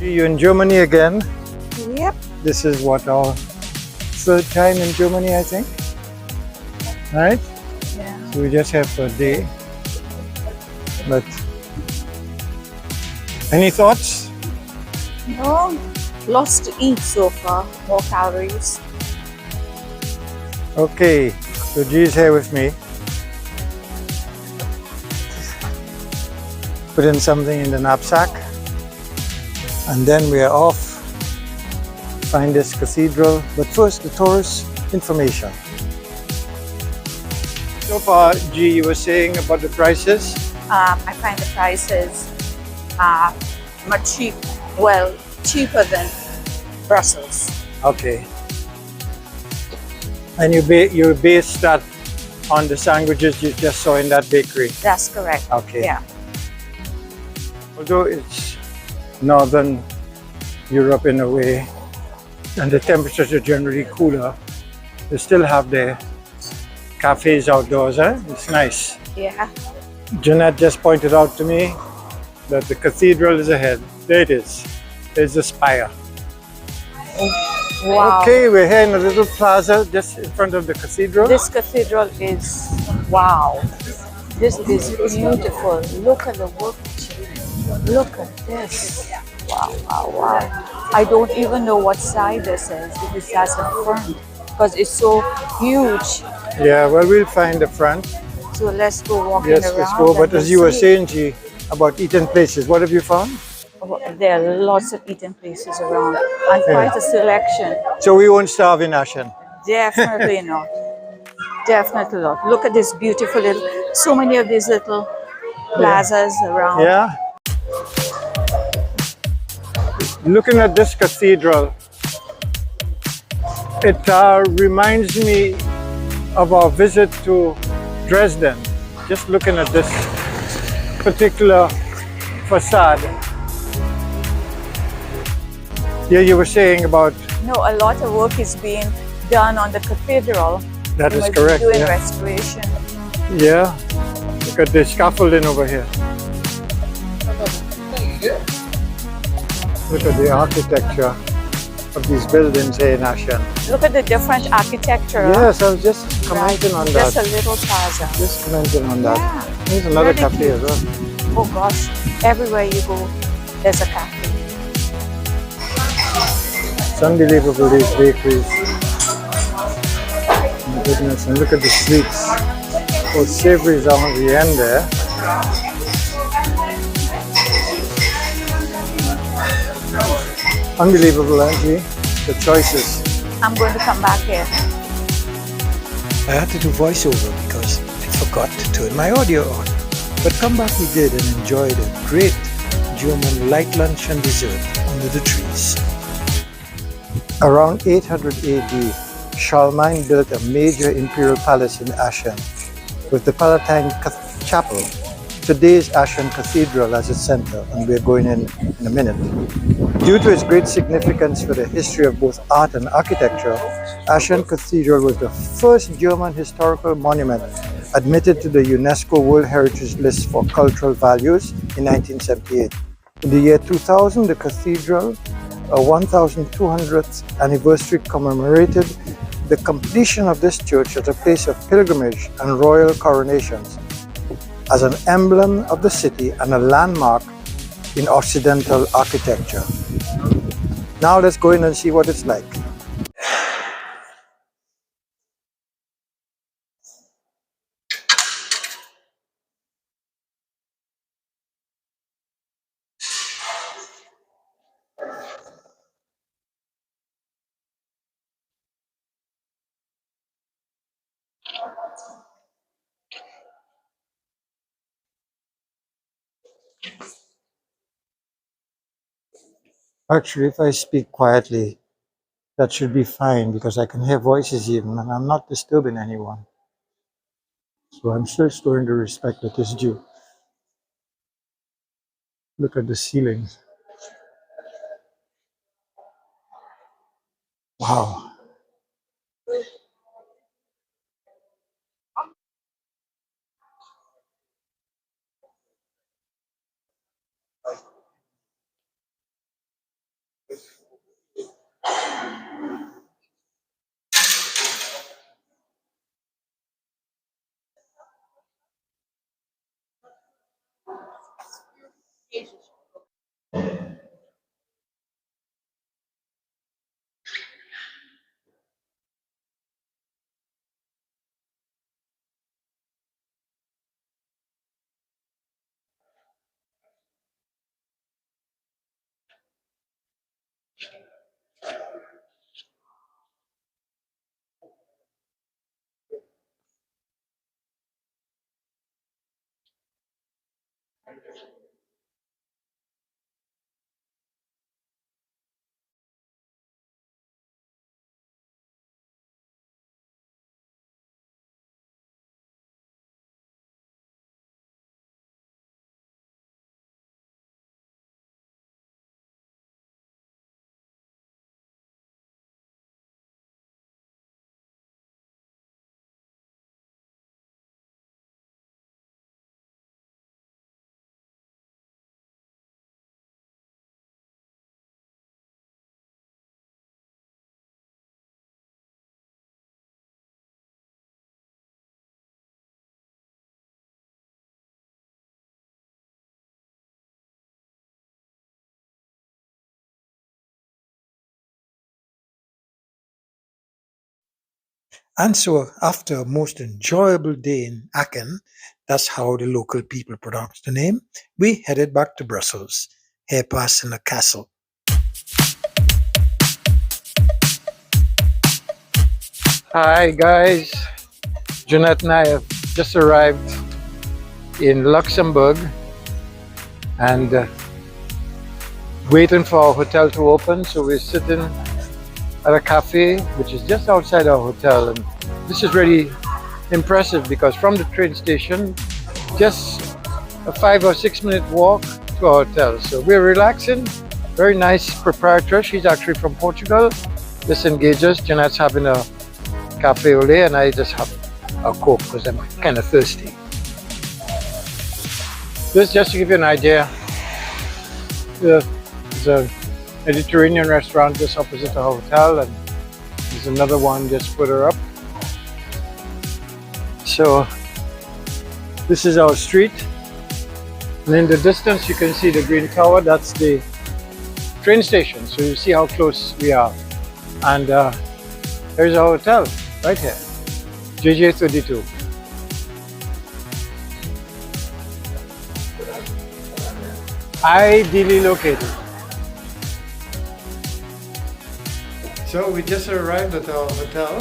You're in Germany again. Yep. This is what, our third time in Germany, I think. Right? Yeah. So we just have a day. But any thoughts? No, lots to eat so far. More calories. Okay, so G is here with me. Put in something in the knapsack. And then we are off to find this cathedral. But first, the tourist information. So far, G, you were saying about the prices? I find the prices much cheaper than Brussels. Okay. And you based that on the sandwiches you just saw in that bakery? That's correct. Okay. Yeah. Although it's northern Europe in a way, and the temperatures are generally cooler, they still have their cafes outdoors, eh? It's nice. Yeah. Jeanette just pointed out to me that the cathedral is ahead. There it is. There's the spire. Wow. Okay, we're here in a little plaza just in front of the cathedral. This cathedral is wow. This is beautiful. Look at the workmanship. Look at this. Wow, wow, wow. I don't even know what side this is because that's the front. Because it's so huge. Yeah, well, we'll find the front. So let's go walking Yes, around. let's go. But and as you were see. saying, G, about eating places, what have you found? There are lots of eating places around and quite a selection. So we won't starve in Aachen. Definitely not. Definitely not. Look at this beautiful little, so many of these little plazas around. Yeah. Looking at this cathedral, it reminds me of our visit to Dresden. Just looking at this particular facade. Yeah, you were saying about... No, a lot of work is being done on the cathedral. That They is must be correct. doing Yeah. restoration. Yeah. Look at the scaffolding over here. Look at the architecture of these buildings here in Aachen. Look at the different architecture. Yes, I was just commenting on that. Just a little plaza. Just commenting on that. Yeah. There's another Really cafe as cute. well. Oh gosh, everywhere you go, there's a cafe. It's unbelievable, these bakeries. My goodness, and look at the sweets. Oh, savory is on the end there. Unbelievable, Angie, the choices. I'm going to come back here. I had to do voiceover because I forgot to turn my audio on. But come back we did and enjoyed a great German light lunch and dessert under the trees. Around 800 AD, Charlemagne built a major imperial palace in Aachen with the Palatine Chapel, today's Aachen Cathedral as its center, and we're going in a minute. Due to its great significance for the history of both art and architecture, Aachen Cathedral was the first German historical monument admitted to the UNESCO World Heritage List for Cultural Values in 1978. In the year 2000, the cathedral a 1200th anniversary commemorated the completion of this church as a place of pilgrimage and royal coronations, as an emblem of the city and a landmark in Occidental architecture. Now let's go in and see what it's like. Actually, if I speak quietly, that should be fine because I can hear voices even and I'm not disturbing anyone. So I'm still showing the respect that is due. Look at the ceiling. Wow. And so, after a most enjoyable day in Aachen, that's how the local people pronounce the name, we headed back to Brussels, here passing a castle. Hi guys, Jeanette and I have just arrived in Luxembourg and waiting for our hotel to open. So we're sitting at a cafe which is just outside our hotel, and this is really impressive because from the train station just a 5 or 6 minute walk to our hotel. So we're relaxing. Very nice proprietor. She's actually from Portugal. This engages. Jeanette's having a cafe au lait and I just have a Coke because I'm kind of thirsty. This just to give you an idea. There's a Mediterranean restaurant just opposite our hotel, and there's another one just further up. So this is our street, and in the distance you can see the green tower. That's the train station, so you see how close we are. And there's our hotel right here, JJ32. Ideally located. So we just arrived at our hotel.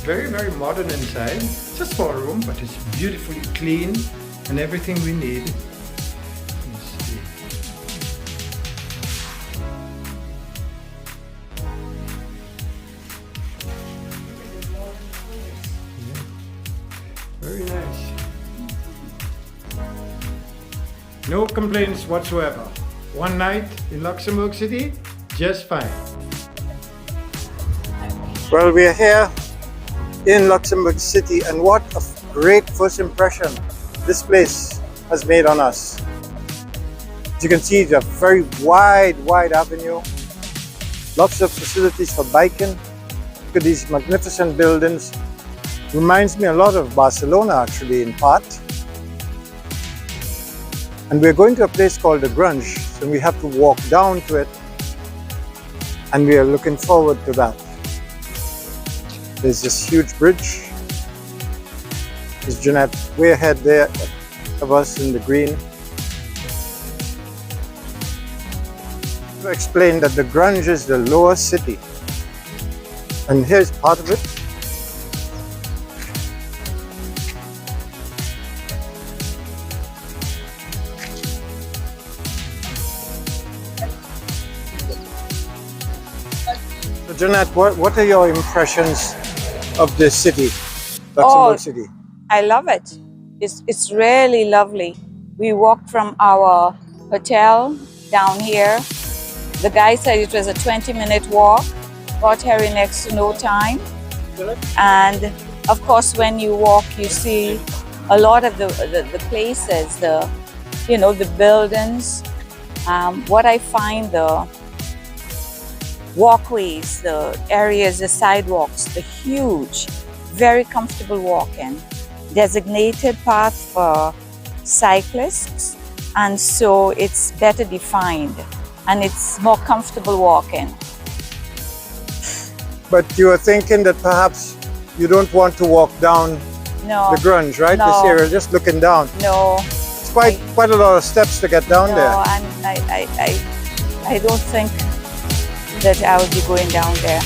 Very, very modern inside. It's a small room, but it's beautifully clean and everything we need. Let's see. Yeah. Very nice. No complaints whatsoever. One night in Luxembourg City, just fine. Well, we are here in Luxembourg City, and what a great first impression this place has made on us. As you can see, it's a very wide avenue, Lots of facilities for biking. Look at these magnificent buildings. Reminds me a lot of Barcelona, actually, in part. And we're going to a place called the Grund, so we have to walk down to it. And we are looking forward to that. There's this huge bridge. There's Jeanette way ahead there of us in the green. To explain that the Grund is the lower city. And here's part of it. So Jeanette, what are your impressions of this city, Luxembourg City? I love it. It's really lovely. We walked from our hotel down here. The guy said it was a 20-minute walk. Got here in next to no time. And of course, when you walk, you see a lot of the places, the buildings. What I find, the walkways, the areas, the sidewalks, the huge, very comfortable walking. Designated path for cyclists, and so it's better defined and it's more comfortable walking. But you are thinking that perhaps you don't want to walk down the Grund, right? No. This area, just looking down. No. It's quite a lot of steps to get down there. No, and I don't think that I will be going down there.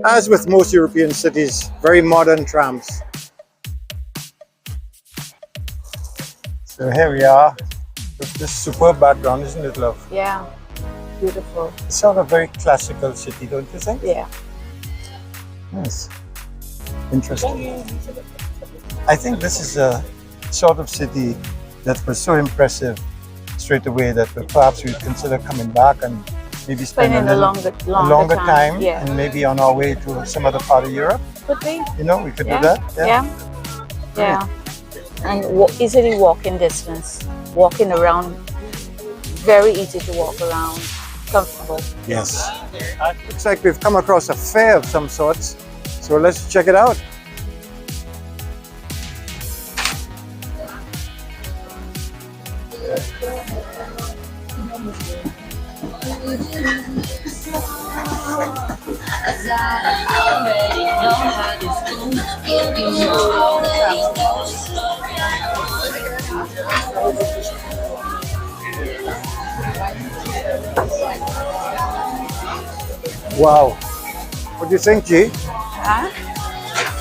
As with most European cities, very modern trams. So here we are, with this superb background, isn't it, love? Yeah, beautiful. It's sort of a very classical city, don't you think? Yeah. Yes. Interesting. I think this is a sort of city that was so impressive straight away that perhaps we'd consider coming back and maybe spending a longer time, yeah. and maybe on our way to some other part of Europe. Could be. You know, we could do Yeah. that. Yeah. And easily walking distance. Walking around, very easy to walk around, comfortable. Yes. Looks like we've come across a fair of some sorts. So let's check it out. Wow. What do you think, G? Huh?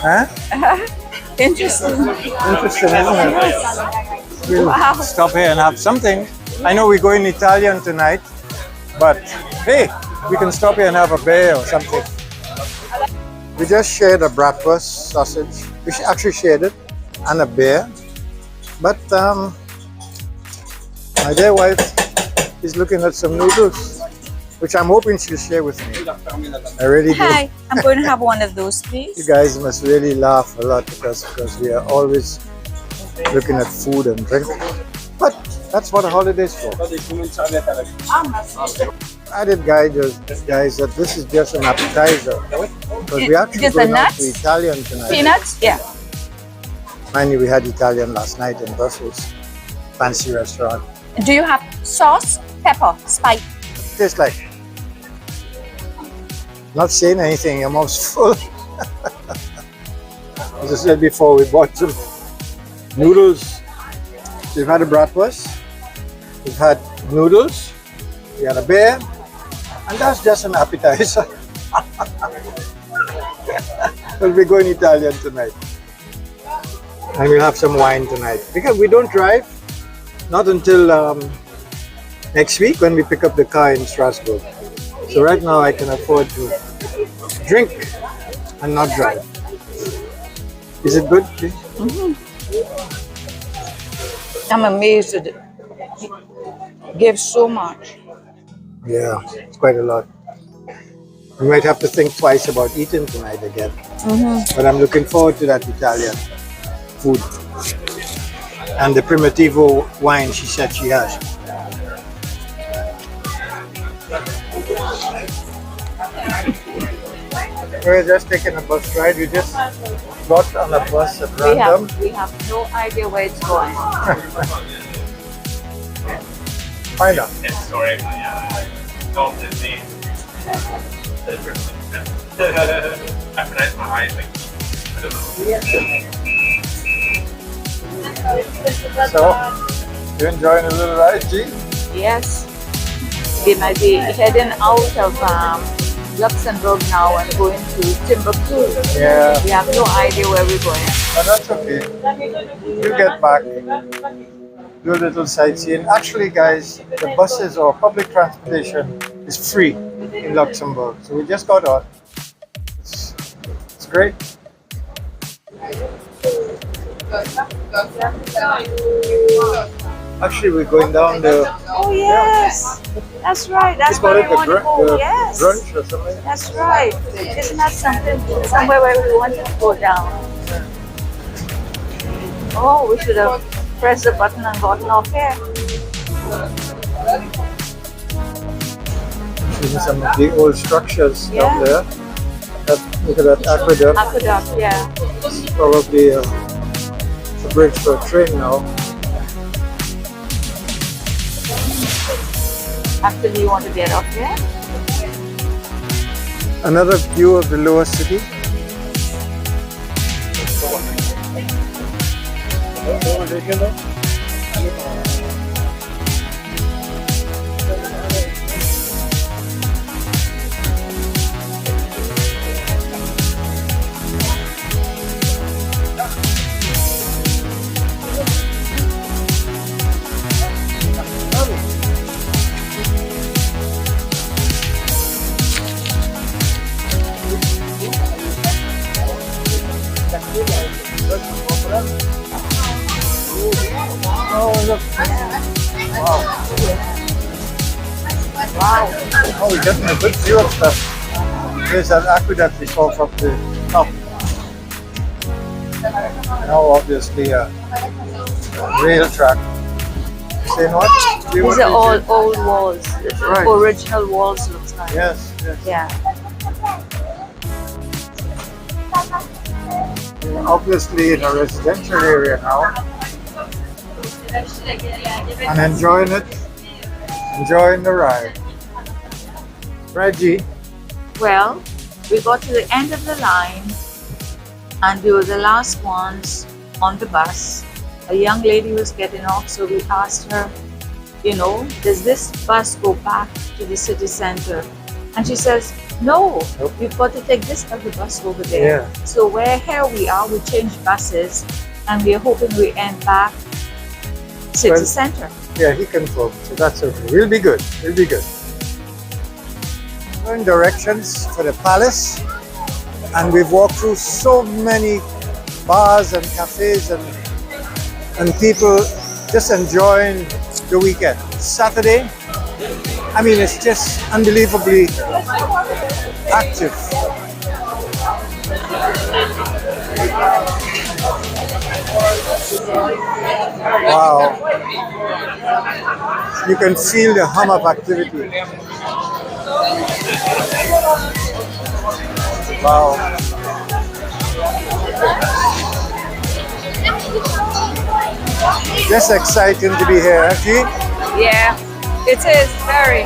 Huh? Interesting. Interesting, isn't it? We'll Wow. stop here and have something. I know we're going Italian tonight, but hey, we can stop here and have a beer or something. We just shared a bratwurst sausage. We actually shared it and a beer. But my dear wife is looking at some noodles, which I'm hoping she'll share with me. I really do. Hi, I'm going to have one of those, please. You guys must really laugh a lot because we are always looking at food and drink. But that's what a holiday's for. Added guys that this is just an appetizer. Because we actually Just the going out nuts? to Italian tonight. Peanuts? Yeah. Mind you, we had Italian last night in Brussels. Fancy restaurant. Do you have sauce, pepper, spice? Tastes like. Not saying anything, your mouth's full. As I said before, we bought some noodles. We've had a bratwurst. We've had noodles. We had a beer. And that's just an appetizer. We'll be going Italian tonight. And we'll have some wine tonight. Because we don't drive. Not until next week when we pick up the car in Strasbourg. So right now I can afford to drink and not drive. Is it good? Mm-hmm. I'm amazed at it. It gives so much. Yeah, it's quite a lot. We might have to think twice about eating tonight again. Mm-hmm. But I'm looking forward to that Italian food. and the Primitivo wine she said she has. We're just taking a bus ride. We just got on a bus at random. We have no idea where it's going. Find out. Sorry, don't see. I pronounce my eyes like I don't know. So, you enjoying a little ride, G? Yes. We might be heading out of Luxembourg now and going to Timbuktu. Yeah. We have no idea where we're going. But that's okay. We'll get back. Do a little sightseeing. Actually, guys, the buses or public transportation is free in Luxembourg. So we just got on. It's great. Actually, we're going down the. Oh yes, that's right. That's Call where it we want to go. the Yes, brunch or something. that's right. Isn't that somewhere where we wanted to go down? Oh, we should have pressed the button and gotten off here. Seeing some of the old structures Yeah. down there. Look at that aqueduct. Aqueduct, yeah. It's probably a bridge for a train now. Actually, you want to get off here? Another view of the lower city. Oh, look. Wow. Wow. Oh, we're getting a good view of stuff. There's an aqueduct we saw from the top. Now, obviously, a rail track. Saying what? These are all old walls. Right. Original walls, looks like. Yes, yes. Yeah. We're obviously in a residential area now. And enjoying it. Enjoying the ride. Right, G? Well, we got to the end of the line and we were the last ones on the bus. A young lady was getting off, so we asked her, you know, does this bus go back to the city center? And she says, no, Nope. we've got to take this other bus over there. Yeah. So here we are, we changed buses and we're hoping we end back city Well- center. Yeah, he confirmed. So that's okay. We'll be good. We'll be good. We're in directions for the palace. And we've walked through so many bars and cafes and people just enjoying the weekend. Saturday, I mean, it's just unbelievably active. Wow. You can feel the hum of activity. Wow. Just exciting to be here, actually. Yeah, it is very.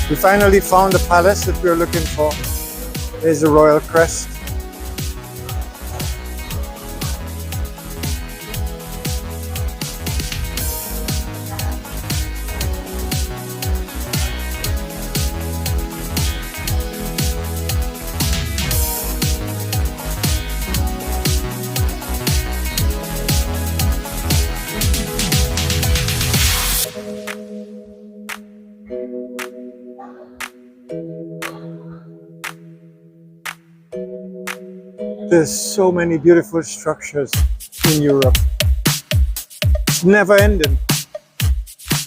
We finally found the palace that we were looking for. There's the royal crest. There's so many beautiful structures in Europe. It's never ending.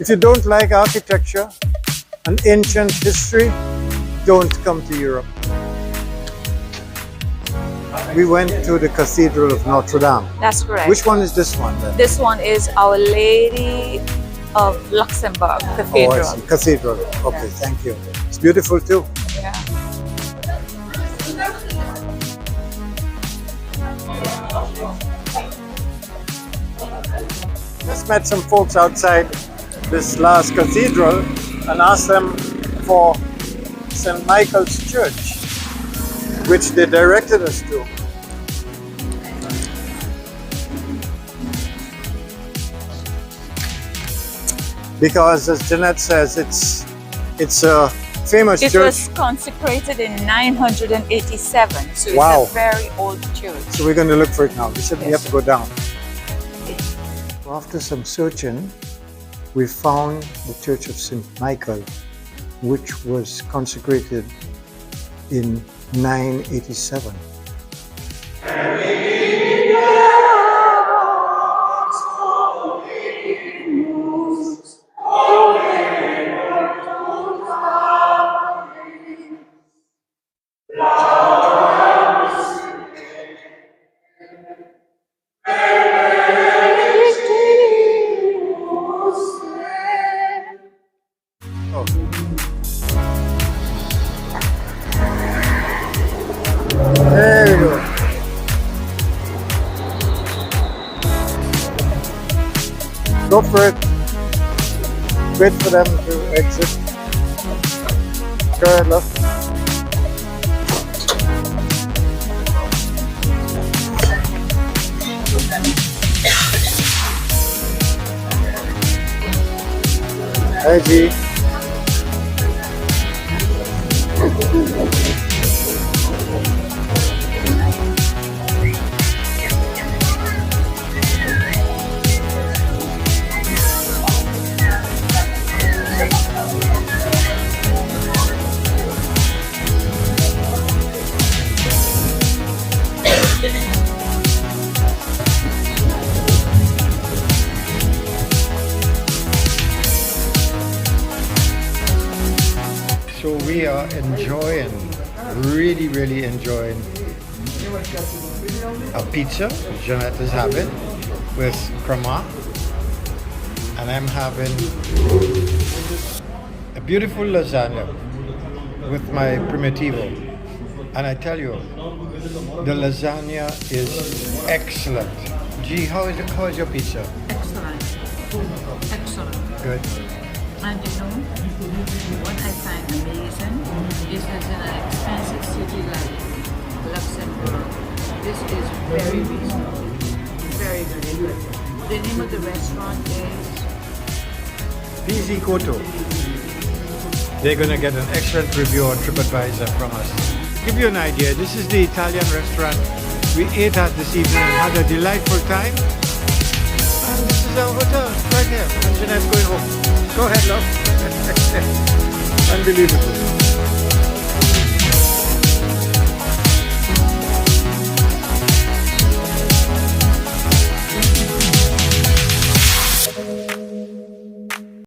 If you don't like architecture and ancient history, don't come to Europe. We went to the Cathedral of Notre Dame. That's correct. Which one is this one then? This one is Our Lady of Luxembourg Oh, I Cathedral. see. Cathedral. Okay, thank you. It's beautiful too. Yeah. Just met some folks outside this last cathedral and asked them for St. Michael's Church, which they directed us to. Because, as Jeanette says, it's a famous It church. was consecrated in 987, so Wow. it's a very old church. So we're going to look for it now. We said we Yes. have to go down. After some searching, we found the Church of St. Michael, which was consecrated in 987. Oh. There we go. Go for it. Wait for them to exit. Go ahead, love. Hi, G. So we are enjoying, really enjoying a pizza Jeanette is having with Cramant, and I'm having a beautiful lasagna with my primitivo. And I tell you, the lasagna is excellent. Gee, how is your pizza? Excellent. Excellent. Good. And you know, what I find amazing is that in an expensive city like Luxembourg, this is very reasonable. Very, very good. The name of the restaurant is PZ Koto. They're going to get an excellent review on TripAdvisor from us. To give you an idea, this is the Italian restaurant we ate at this evening and had a delightful time. And this is our hotel, right here. And Jeanette's going home. Go ahead, love. Unbelievable.